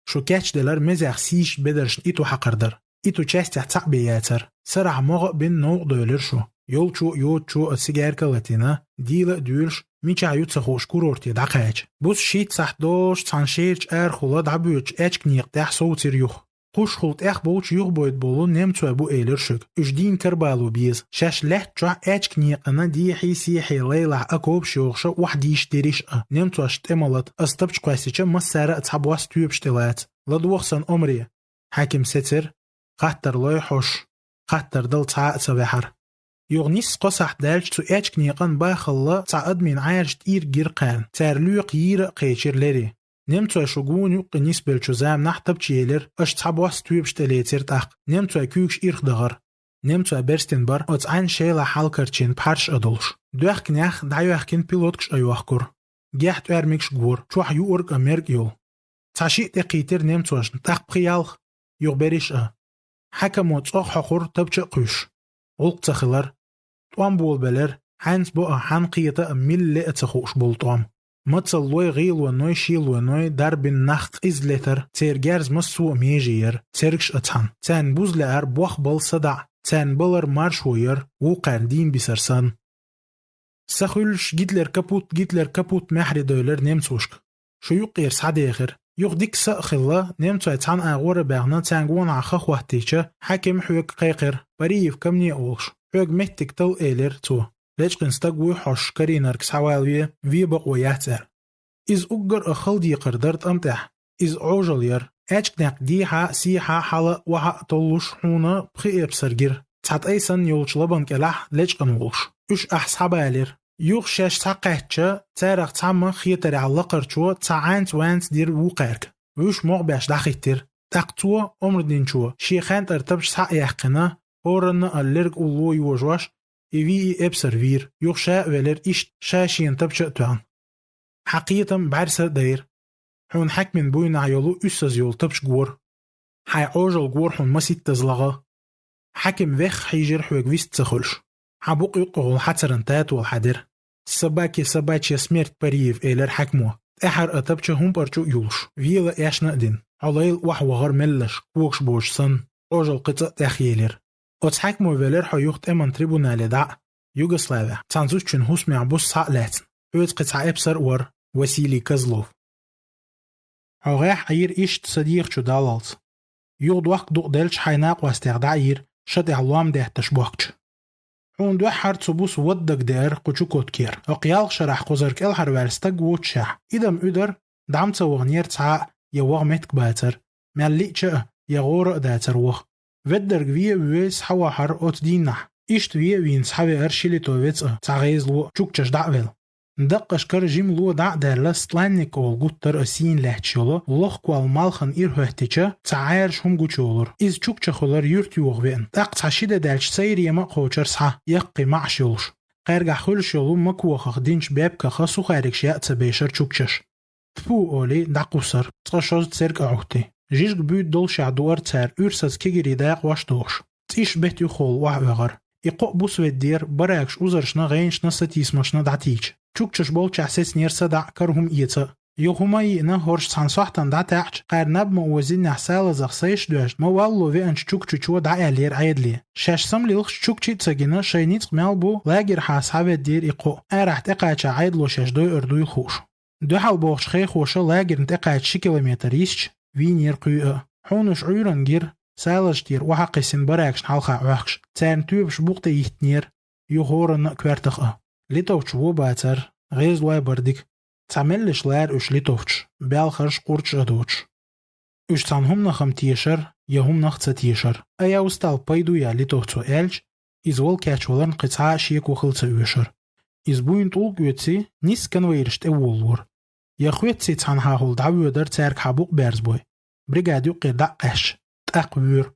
شو كاتش دلار مزاق سيش بدرش إيتو حقردر إيتو چاست يحتاق بياتر سرع موغ بين نوق دويلر شو يولچو يوتشو السيجاركا لاتينا ديلا دولش ميچا يوتسخوش كورورتي دقاج بوس شيت صحدوش تانشيرش خلا دعبوش اچك نيقتاح صوتير يوخ قوش خلط بوش يوخ بويد بولو نمتو ابو ايلرشك اجدين كربالو بيز شاش لحت چوح اچك نيقنا دي حيسي حيليلع اكوب شوخشا وحديش ديريش نمتو اشت امالت استبش قواسيچا مسارة اتحبواس تيوبشتلات لدوخسن عمري حاكم ستر خطر لوي حوش خطر دل تعاق سبحر يغنيس قصح دالش تو اچك نيقن باخلا تعاد من عايرش تير جيرقان تارلو قير قيشر لري نمتو شغون يق نسبل چوزام نحتب چيلر اش تحبواس تويبشتليتر تاق نمتو كوكش إرخ دغر نمتو برستن بار ات عن شيلا حالكرچين بارش ادولش دوخ كنيخ دايوخ كن بيلوتكش ايوخكور جيحت ارمكش غور چوح يورق امرك يول تاشي تقيتر نمتوش تاق بخيالخ يغبريش حكمو تصوخ حقور تبچ قوش غلق تخلر طوام بول بلر حانس بقى حنقية ملي اتخوش بول طوام متصلوي غيل ونوي شيل ونوي درب النخت إزلتر تيرجارز مسو ميجير تيركش اتحن تان بوزلار بوخ بل صدع تان بلر مارشوير وقاردين بسرسان سخولش جيتلر كابوت محري دولر نمسوشك شو يقير سعديخر يغديك سأخلا نمتو اتحن اغور باغنا تانقوان عخخ وحتيشة حاكم حوك قيقر بريف كمني اولش حوك مهتك تل ايلر تو ليش قنستقوي حوش كارينرك سعوالوية في بقوياتر إز أجر أخل دي قردرت أمتح إز عوجل ير أجكنك دي ها سي ها حلا وها طلوش حونا بخي بسرجر تحت أي سن يولش لبن كلاح ليش أنولش إش أحساب علير يوغ شاش تاقهتش تارق تعمى خيطر على لقرشو تعانت وانت دير وقارك ويش مغباش داخيتر تاقتو عمر دينشو شيخان ترتبش ساق يحقنا هورن اللرق أولو يوجواش إيوي إبسرفير يوغ شاء ولر إشت شاشين تبش توان حقيقة بعرسة داير حون حكمن بوين عيولو أساز يول تبش جور حي عوجل جور حون مسيت تزلغا حكم ويخ حيجر حوك ويست تخلش حبوق يقغل حترنتات والحدر سباكي سميرت بريف إيلر حكموه احر اتبچه هم برچو يولش ويلا ايشنا دين عليل وحوغر ملش كوكش بوش سن اوجل قطع تخيلر اتحكمو ولر حيوخت امن تريبونال دع يوغسلافيا تانزوش چن هوس معبوس ساق لاتن اوت قطع ابسر ور وسيلي كزلوف عغاح عير ايشت صديق چو دالالت يوغد وقت دوق دلش حيناق واستغدع عير شد اعلام ده تشبوكش حون دو حر تبوس ودك دير قوچو كوتكير اقيال شرح قوزرك الحر والستق ووتشح إدم أدر دعم توغنير تعا يوغ متك باتر مالي چه يغور داتر وغ ودر قوية ويس حوا حر اوت دينح إشت ويه وينس حوي ارشيلي توويتس تعغيز لو چوكچش دعويل ندق اشكر جيم لو دع دار لستلانيك والغوتر اسين لحتشولو لوخ كوال مالخن إرهوهتيچه تعايرش هم گوچولر إز چوكچه خولر يورت يوغوين تاق تعشيده دالش سير يما قوچر سحا يقي معشولش قيرگا خولشولو مكوخخ دينش بابكا خسو خاركش يأتس بيشر چوكچش تبو أولي دعقوسر تغشوز تسيرك أعوتي جيشك بيوت دولش عدوار تسار ارساز كيجري داق واش دوش تيش بيت يخول وحوغر يقو بوس ودير براكش اوزرشنا غينشنا ستيسمشنا دعتيج چوكچش بول چحسس نير صدع كرهم إيتا يوهما ينا هورش تنصحتن دع تاعش قارناب موازين نحسال زخصيش دوش ما والله في انش چوكچو چو دع الير عيدلي شاش سم ليلخش چوكچي تساقنا شاينيت مالبو لاجر حاسحاب الدير يقو راح تقاچ عيدلو شاش دوي اردوي خوش دو حال بوخش خي خوش لاجر نتقاچ شي كيلومتر يسش وين يرقيو حونش عيرن جير سالش دير وحق سن براكش حلقة وحش تان توبش بوقت يهتنير يغورن كوارتخ ليتوش و باتر غيز واي بردك تعملش لار اش ليتوش بالخرش قرش ادوش اش تانهم نخم تيشر يهم نخ تيشر ايا وستال بايدو يا ليتوتو الج izvol kečolern qit'a شيك وخلص ويشر iz buin طول قوتي نيس كان ويرشت اولور يا خويتسي تان هاول دعوه در تارك حبوق بيرزبوي بريغاديو قيدا قش تقوير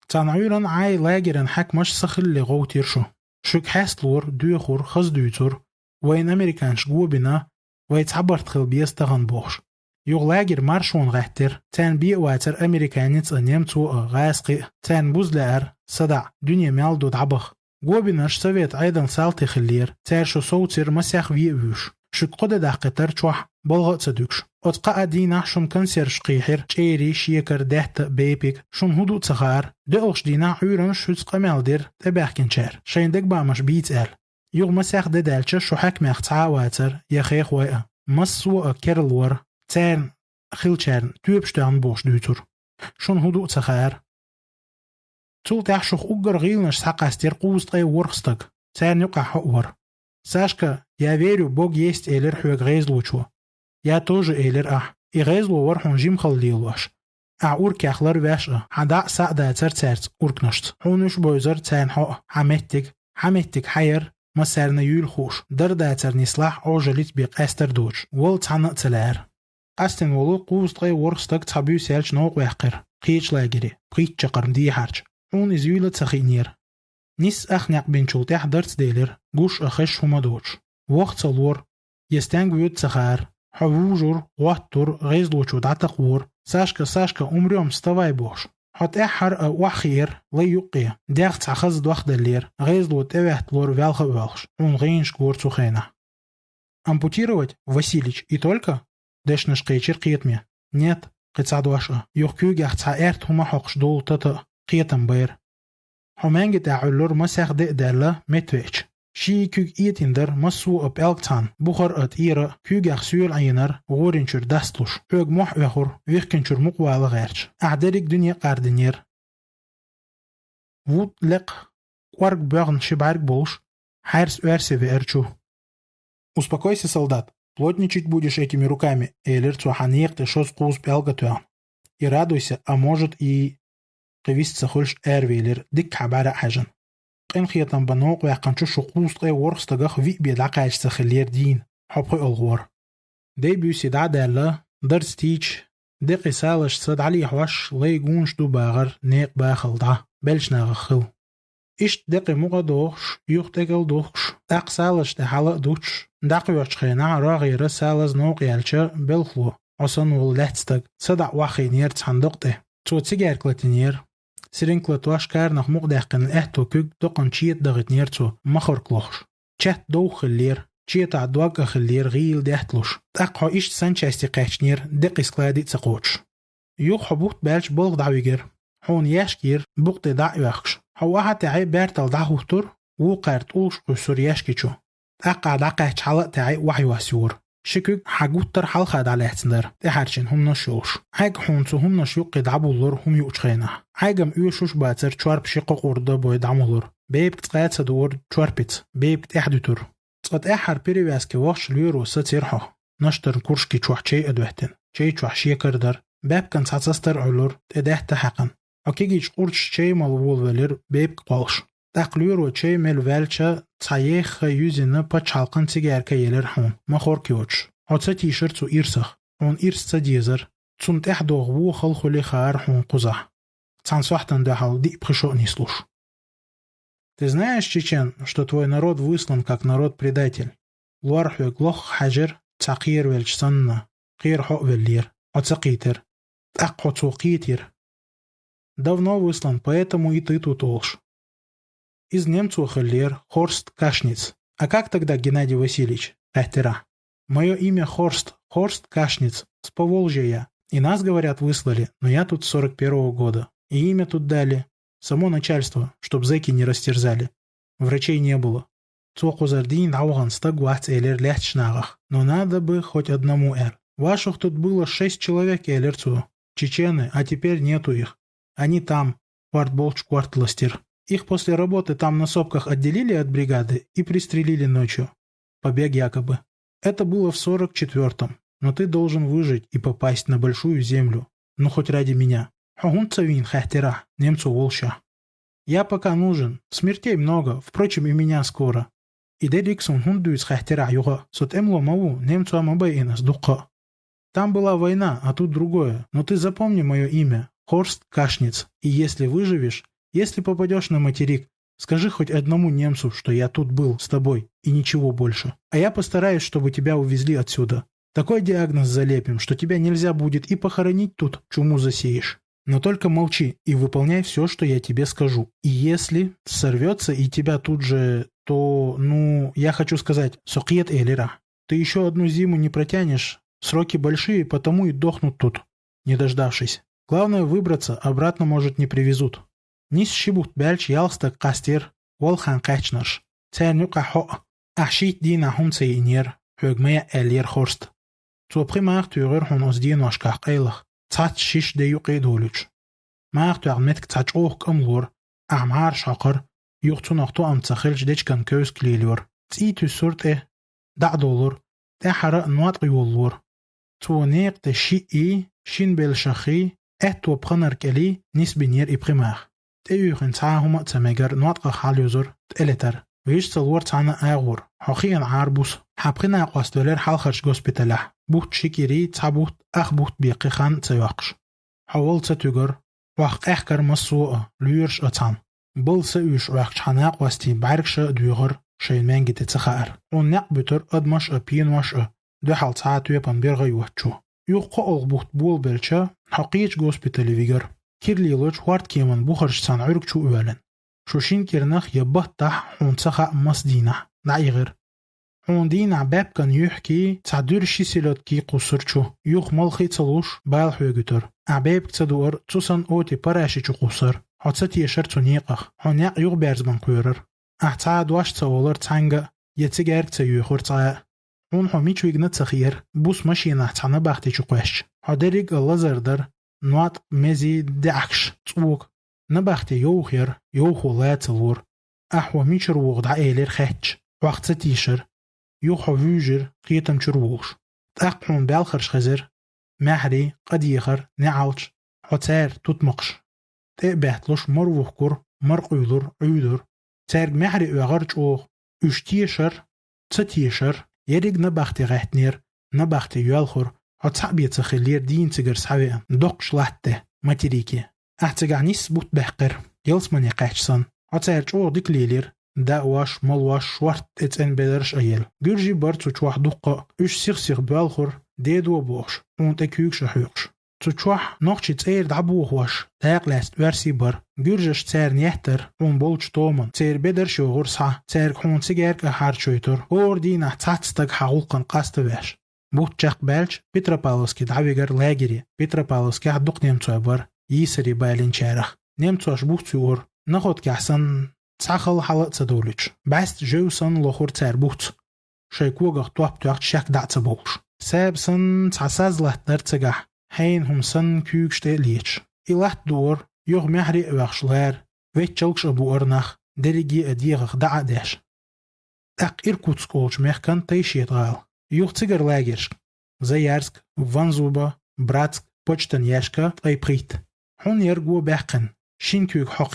تانعيرن عاي لاجرن حك مش سخل لغو تيرشو شوك حاستلور دوخور خز دوتور وين امريكانش جو بنا ويتعبرت خل بيستغن بوش يغلاجر مارشون غحتر تان بي واتر امريكانيت انيمتو غاسقي تان بوزلار صدع دنيا مالدو دعبخ جو بناش سويت ايضا سالتي خلير تارشو صوتير مسيخ ويوش شوك قد داقتر چوح بلغة تدوكش اتقا دينا شم كنسير شقيحر چيري شيكر دهت بيبيك شم هدو تخار دقلش دينا عيرن شوز قمال دير تباحكن شار شاين دك بامش بيت ال يغ مسيخ دالچ شو حك مختعا واتر يخيخ ويا مسو كيرلور تان خيلچارن توبشتان بوش دوتور شون هدو تخار تول تحشخ اوگر غيلنش ساقاستير قوستقي ورخستك تان يقع حقور ساشكا يا верю бог есть элер хюг гейзлучу я тоже элер и гейзлу ورحون جيم خلديلوش уркяхлар вяша хада сада церцерц уркнашт хонуш бойзар тан ха حمتك حير مسارنا يول خوش در داتر نسلاح اوجليت بيق استر دوش ول تان تلار استن ولو قوستقي ورخستك تابيو سيلش نوق وحقر قيچ لاگري قيچ چقرم دي harch اون ازيولا تخينير نيس اخنق بنچولتح درت ديلر گوش اخش هما دوش وقت صلور يستنگ ويد تخار حووجور واتور غيزلوچو دعتقور ساشكا عمريوم ستواي بوش حت احر وخير لي يقي داغت تخز دوخ دلير غيزلو تبهت لور велха велш он غينش гор цухена ампутировать Василич и только дешнеш кечер قيتمي нет قصادواشا يوكيو غحتا ارت هما حقش دول تت قيتم بير همانگ دعلور مسخ دلا متويش شي كوك ايتندر مسو اب الكتان بخر ات ايرا كوغ سول عينر غورنشر داستلوش اوغ موح وخور ويخكنشر مقوال غيرش اعدرك دنيا قاردنير وود لق قورг بغن شبارг болш хайрс уэрсе верчу. Успокойся, солдат. Плотничать будешь этими руками, Эйлер цуханех ты шос кус пялгатуам. И радуйся, а может и قويست خلش ویلر دک عبارة حاجن قن خيطان بنوق ويقنشو شقوس قي ورخ تغخ في بيدعقاش سخلير دين حبقي الغور دي بيوسي دعدالة در ستيش دي قسالش صد علي حوش لي قونش دو باغر نيق باخل دع بلش ناغخل إشت دقي مغا دوخش يوخ تقل دوخش أقسالش تحلق دوش دقي وشخينا راغي رسالز نوق يالشا بلخلو عصن واللحتستق صدع واخي نير تصندقته تو تيجار كلاتينير سرينكلت واش كارنخ مقدحقن احتو كوك دقن چيت دغت نيرتو مخور كلوخش چت دو خلير چيت عدواق خلير غيل دحتلوش تقحو إشت سانچاستي قيچنير دقي سكلادي تسقوش يوخ حبوت بالش بلغ دعويگر حون ياشكير بوقت دعويخش حواها تعي بارتل دعوهتر وقارت اوش قسور ياشكيچو تقع دقا چحلق تعي وحي واسيور شكوك حاجوتر حلقة على احتندر تحرشن هم نشوش حاج حونسو هم نشوق دعبولر هم يوشخينا حاجم يوشوش باتر چوار بشيقو قرده بوي دعمولر بيب تقايت سدور چواربت بيب تحدوتر تقات احر بيري واسكي وخش ليرو ستيرحو نشتر كورشكي چوح چي ادوهتن چي چوح شيكردر باب كان ساتستر علور تداه تحقن اكيجيش قرش چي مالوول ولر بيب قالش تقليرو چي مل والچا تايخ يوزينا با چالقن تيگاركا يلر حون مخور كيوچ هاتسا تيشرت و إرسخ هون إرستا ديزر تون تحدوغ وو خلخولي خار حون قزح تانسوحتن дахал ди пхишо нислуш. Ты знаешь, чечен, что твой народ выслан как народ-предатель? Луарху глох хажер цакир вельчсанна, кир хо веллир, оцакитер, такхо цукитер. Давно выслан, поэтому и ты тут олш. Из немцу хеллер Хорст Кашниц. А как тогда Геннадий Васильевич? Эхтера. Мое имя Хорст Кашниц, с Поволжья я. И нас, говорят, выслали, но я тут с 41-го года. И имя тут дали. Само начальство, чтоб зэки не растерзали. Врачей не было. Цокузардин ауган стагуац элер лячнагах. Но надо бы хоть одному эр. Ваших тут было 6 человек элерцу. Чечены, а теперь нету их. Они там, квартболч квартластер. Их после работы там на сопках отделили от бригады и пристрелили ночью. Побег якобы. Это было в 44-м. Но ты должен выжить и попасть на большую землю. Ну хоть ради меня. Хагун цавин хахтера, немцу волща. Я пока нужен. Смертей много, впрочем, и меня скоро. И дериксон хундуис хахтера юга. Сот эмло маву, немцу амабайнас духа. Там была война, а тут другое. Но ты запомни мое имя. Хорст Кашниц. И если выживешь, если попадешь на материк, скажи хоть одному немцу, что я тут был с тобой, и ничего больше. А я постараюсь, чтобы тебя увезли отсюда. Такой диагноз залепим, что тебя нельзя будет и похоронить тут, чуму засеешь. Но только молчи и выполняй все, что я тебе скажу. И если сорвется и тебя тут же, то, я хочу сказать, сокьет элера. Ты еще одну зиму не протянешь, сроки большие, потому и дохнут тут, не дождавшись. Главное выбраться, обратно, может, не привезут. Нис шибут бяльч ялстак кастер, волхан качнаш. Цернюка хо, ахшит дина хум цейнер, хөгмея элер хорст. Цопри маах тюрер хун оздин вашках эйлах. Цач шиш дею қидолуч. Маах туагмет цач ох камлор, амар шақыр, юқтун ақту амцахилж дечкан көз клилор. Ци тюсурт $10. Тахара нуат қиоллор. Цуонеқ те ши шин бел шахи, туапханар кели нисбинер ипримах. Теюхин цаахума цамегар нуат қахалюзор элетар. ويش صلور تانا اغور حقيقا عاربوس حبقنا قاستولر حلخرش غوسبيتاله بوت شيكيري تابوت اخبوت بيقخان تيوقش حول تتوغر وق احكر مسوء ليرش اتان بل سيوش وقش حناق واستي باركش دوغر شين منجي تتخار ونق بتر ادمش ابين وش دو حال ساعت ويبن بيرغ يوچو يوق اغبوت بول بلچا حقيقش غوسبيتالي ويغر كيرليلوش وارد كيمن بوخرش سان عرق چو اولن شوشين كيرنخ يبطح حونسخة مصدينة دعيغر حون دينا باب كان يحكي تعدور شي سيلوت كي قصرچو يوخ ملخي تلوش بايل حوغتر عباب كتدور تسان اوتي براشي چو قصر حدثتي يشر تنيقخ حونيق يوغ بيرزبان قيرر احتاد واش تولر تانغا يتيجار تيوخور تايا حون حمي چو يغنت تخير بوس ماشينا تانا باختي چو قوش حدريق الله زردر نوات مزي دعكش تسوق نبختي يوخير يوخو لا تلور أحوى ميشر وغدع إيلير خاتش وقت تيشر يوحو فيجر قيتم شروش تأقحون بالخرش خزر محري قديخر نعالش حتار تتمقش تأبهتلش مروح كور مرقيدر عيدر تارج محري أغرج أوغ اشتيشر تتيشر يريق نباختي غاحتنير نباختي يالخور هتصعبي تخلير دين تجر سعوية دقش لحته ماتريكي احتجع نيس بوت بحقر يلسمني قاحشسن هتصيرج أوغ ديك ليلير دا واش مالواش شوارت اتن بدرش ايل جرجي برتو تشوح دقة اش سيغ بالخور ديدو بوخش اونت اكيوكش حيوكش تشوح نوخشي تسير دعبوخ واش تاق لاست ورسي بر جرجش تسير نيحتر اون بولش تومن تسير بدرش يغور سا تسير كون سيجارك احار شويتر هور دي نحتاتستك حاولقن قاست باش بوت چاق بالش بيترابالوسكي دعويگر لاجري بيترابالوسكي حدوق نيمتو بر يسري بالين شارخ نيمتوش بوتور نخود كحسن تساخل حلقة تدولج باست جوسن لخور تربوت شيكوغ تواب توقت شاك دعت بوش ساب سن تساساز لحت نرتجح حين هم سن كيوكش تقليش إلحت دور يوغ محري اوغشلار ويتشلكش ابو ارنخ دريجي اديغخ دعا داش اق إركوتسك أولش ميخكن تيشيت غال يوغ تيجر لاجرش زيارسك فانزوبا براتسك بوچتن ياشكا اي بريت حون يرجو باقن شينكوك حق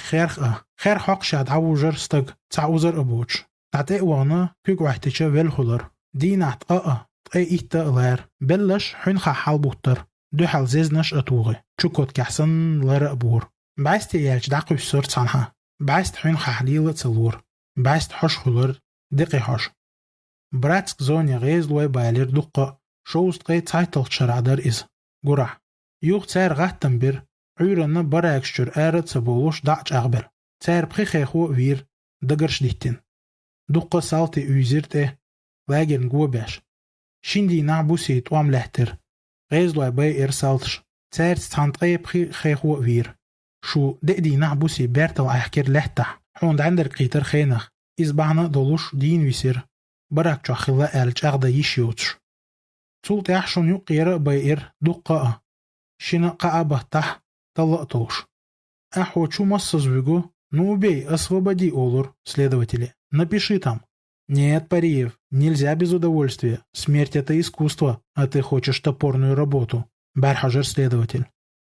خير حق شاد عوجر ستق تعوزر ابوش تعتي وانا كوك واحتشا ويلخولر دي نعت اي ايتا الار بلش حين حال بوتر دو حال زيزنش اتوغي چوكوت كحسن لر ابور باست يالج داقو سور تصنها باست حين حليلة تلور باست حش خولر دقي حش براتسك زوني غيز لوي بايلر دقة شوست قي تايتل شرعدر إز قرح يوغ تار غاتن بير عيرنا براكشتر آرد سبولوش دعج أغبر تار بخي خيخو وير دقرش ديتين دقة سالتي ويزيرت لاجر نقوى باش شندي نعبوسي توام لحتر غيز لوي باي إرسالتش تار تستانتقي بخي خيخو وير شو دقدي نعبوسي بيرتل أحكير لحتح حوند عندر قيتر خينخ إزبعنا دولوش دين ويسير براكشو خلا آلج أغدا يشيوتش تولت يحشون يقير باير دقاء شنا قعبه تح طلقتوش أحو чу массаз вигу, ну убей, освободи, Олур, следователи. Напиши там. Нет, Париев, нельзя без удовольствия. Смерть — это искусство, а ты хочешь топорную работу. Бархажер следователь.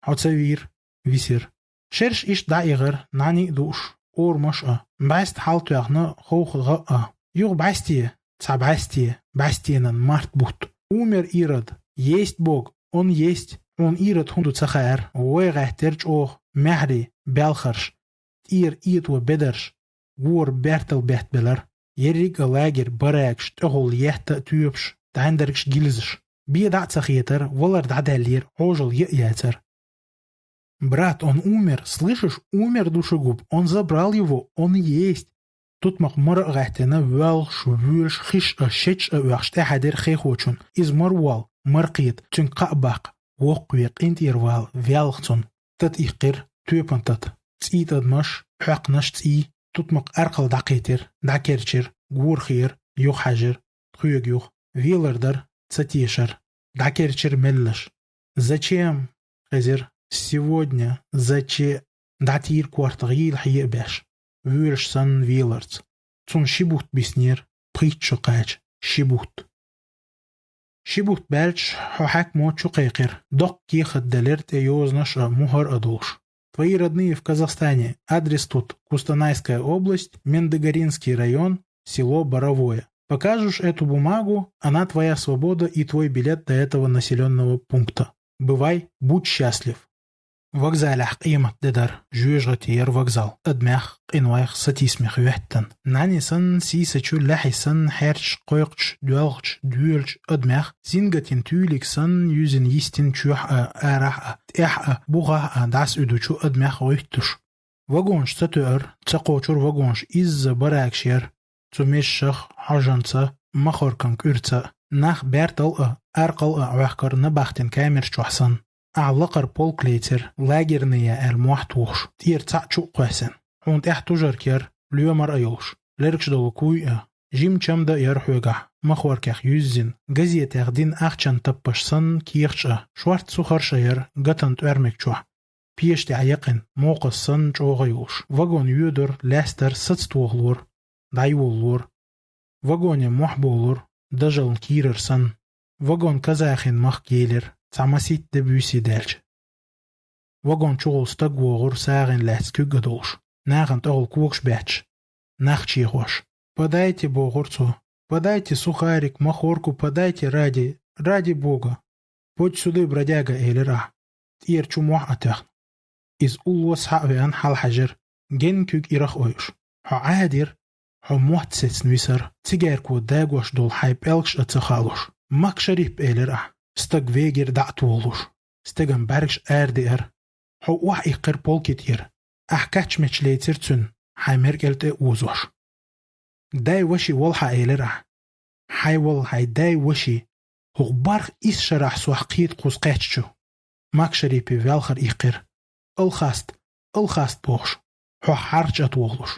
Хацавир, висир. Шерш иш даигер, нани душ. Ор маша. Баст халтуяхна хоух гаа. Юг бастие, цабастие, бастиенан март бут. Умер Ирод. Есть Бог, он есть. Он Ирод хунду цахар. Ой гахтерч ох. محري بالخرش إير إيت وبدرش وور بيرتل بيت بلر يريق لاجر براكش تغول يحت تيوبش تعندركش جيلزش بيدع تخيتر ولر دعدالير عوجل يأياتر брат, он умер, слышишь, умер душегуб, он забрал его, он есть. Тут махмар гахтена велш вюлш хиш шеч вахште хадер хехочун из марвал маркит тун кабак وقويق انت يروال فيالختون تت إقر تويبنتت تسيت أدمش حقنش تسي تطمق أرقل دقيتر دعكيرشر غور خير يوخ حجر تخيق يوخ вилардер цатишер дакерчер меллеш. Зачем, Хазир, сегодня зачем датир квартагил хиебеш? Вюршсан вилардс. Цун шибут биснир притчукач шибут. شبوت بالش حاك موت شو قيقر دق يخد دلرت يوزنش مهر أدوش. Твои родные в Казахстане. Адрес тут. Кустанайская область, Мендыгаринский район, село Боровое. Покажешь эту бумагу, она твоя свобода и твой билет до этого населенного пункта. Бывай, будь счастлив. Вокзалях قيمة ددر جوجتير вокзал. أدمخ إنواخ ستيسمخ يحتن. نعني سن سيسچو لحي سن حرش قويقش دوالش دوالش أدمخ زينغتين توليك سن يوزن يستن چوح آرح تيح بوغا داس أدوچو أدمخ ويحتش. وغونش ستور تقوچور وغونش إز براكشير تمشخ حاجنسا مخوركن كورتا نخ بيرتل أرقل وحكر نبختن كامير چوحسن. أعلقر بولكليتر لاجرنية المحتوش تير تعشو قاسن حونت احتجر كير ليومر أيوش لركش دولكوي جيم چم دا يرحوغح مخور كخ يوزين غزية تغدين أخشان تبش سن كيخش شوارت سوخر شير غتن تورمك چوح بيش تعيقن موقس سن چو غيوش وغون يودر لاستر ستستوغلور دايولور وغون محبولور دجل كيرر سن وغون كزاخين مخ جيلر تعمسيت دبوسي دالج وغون شغل ستقوى غور ساغن لاتسكو قدوش ناغن تغل كوكش باتش ناخشي خوش подайте богорцу, подайте сухарик, махорку, подайте ради Бога. Подь сюда, бродяга Эйлера. Тир чумух атах. Из улвас حقوان حال حجر جن كوك إرخ أويش. ها عادر ها محتسس نويسر تيجار كو داغوش دول حيب إلكش أتخالوش. ماك شريف Эйлера. استق ويجر دعتولوش. استقن برقش آردئر. ها وح إقر بولكتير. أحكاتش مچليتر تون. حيمرق إلت أوزوش. داي وشي والحا إيلرح حي والحا داي وشي هو بارخ إس شرح سوحقيت قوس قاتشو ماك شريبي والخر إيقر الخاست بوش هو حارج أتوغلوش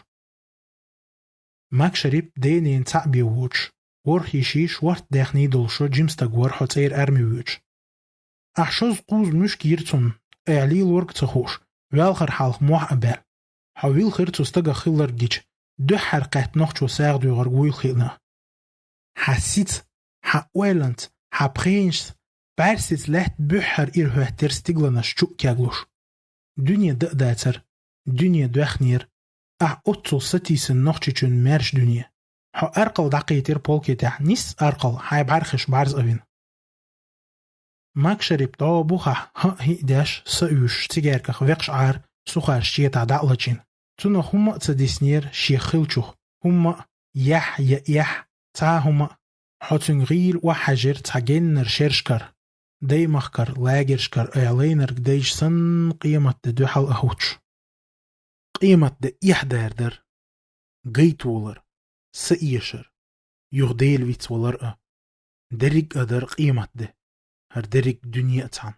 ماك شريب دينين تعبي ووش ورح يشيش ورت داخني دولشو جيمستاق ورحو تير أرمي ووش أحشوز قوز مش كيرتون إعليل ورق تخوش والخر حالق موح أبال حويل خيرتو استقا خيلر جيش دو حرقات نوخشو ساغ دو غرغويل خيلنا حسيت حقوالنت حبخينش بارسيت لحت بحر إرهو ترستيغلنا شوك كاغلوش دنيا دقداتر دنيا دوخنير أوتو ستيسن نوخشيشون مارش دنيا حو أرقل دقيتر بولكيتح نيس أرقل حايب عرخش بارز أبين ماك شريب طاو بوخا هي داش سأيوش تيجاركخ ويقش عار سوخار شيتا دعلتشين تونو هما تديسنير شيخيلشوخ هما يح تا هما حوتن غيل وحجر تاجين نرشيرشكر دي مخكر لاجرشكر اعلينر قديش سن قيمة دو حل اهوتش قيمة دا ايحداردر قيت ولر سئيشر يغديل ويت ولر درق ادر قيمة ده هر درق دنيا تان